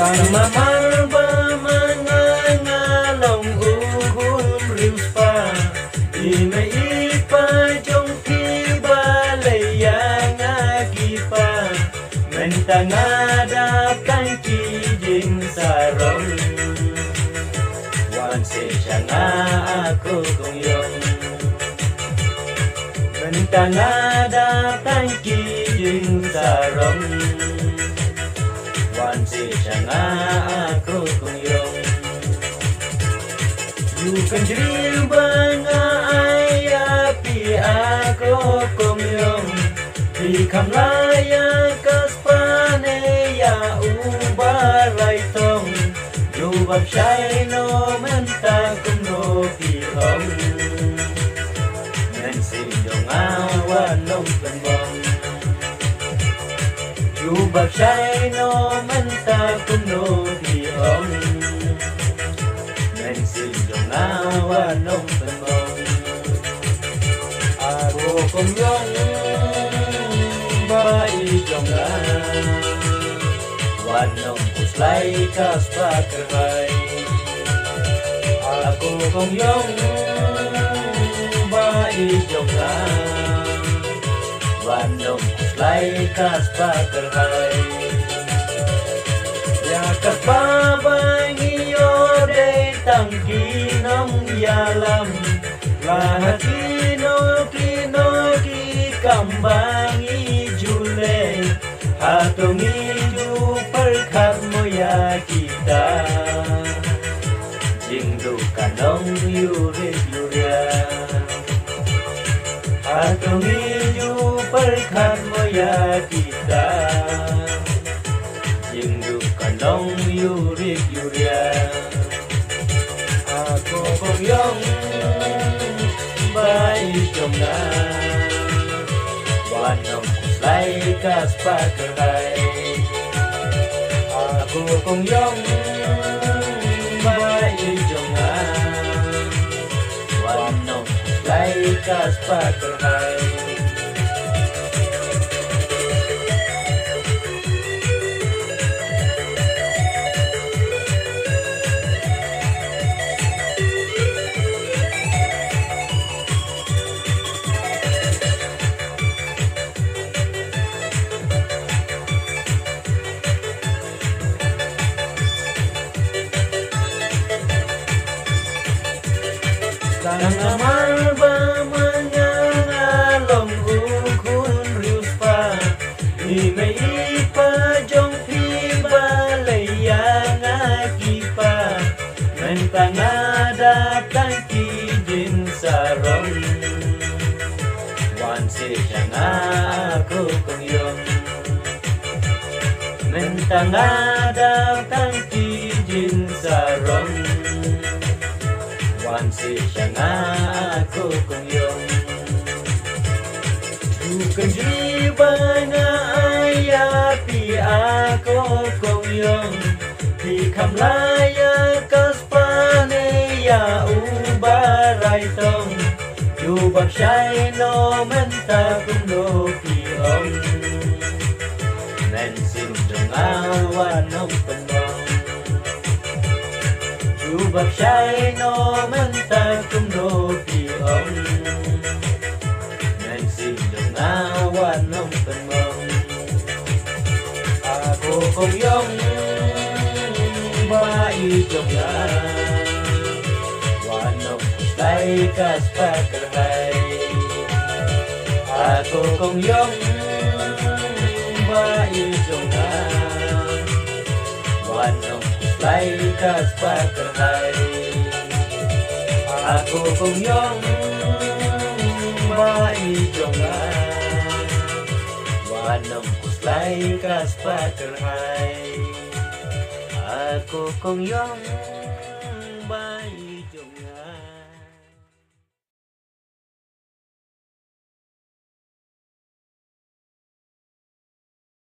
Karma marba mangangalong uhun riuspa Ime ipa jong kibalayang agipa Mentangada kan kijing sarong Wan se changa ako kongyong Mentangada kan kijing sarong Wan se changa ako kongyong Yukan jiril banga ay api ako kongyong Di kamlaya kaspane ya ubaray tong Jubab siya'y no menta kuno pilong Nansinyong awan ng pembong Jubab siya'y no menta kuno pilong Nansinyong awan ng pembong Ako kongyong Baikonglah Wanong puslay kas pakerhay Aku kongyong Baikonglah Wanong puslay kas pakerhay Ya kas pabangiyo de tangkinong yalam Lahat kino kambangi jule Hatong idu perkat moya kita Jingdu kanong yurik yuria Hatong idu perkat moya kita Jingdu kanong yurik yuria Ako kongyong baikonglah Wanong puslay kas pakerhay Aku kongyong baikonglah Wanong puslay kas pakerhay Karena marba mangangalong ukun riuspa Ime ipa jong pibalayang agipa Mentangada tangkijin sarong Wan se changa ako kongyong Mentangada tangkijin sarong Wan se changa ako kongyong Bukan jibana ay api ako kongyong Di kamlaya kaspane ya ubaray tong Jubab siya'y no menta kuno piong Nansinyong awan ng pembong Jubab siya'y no menta kuno piong Nansinyong awan ng pembong Ako kongyong baikonglah Wanong puslay kas pakerhay Ako kongyong baikonglah Wanong puslay kas pakerhay Ako kongyong baikonglah Wanong puslay kas pakerhay Aku kongyong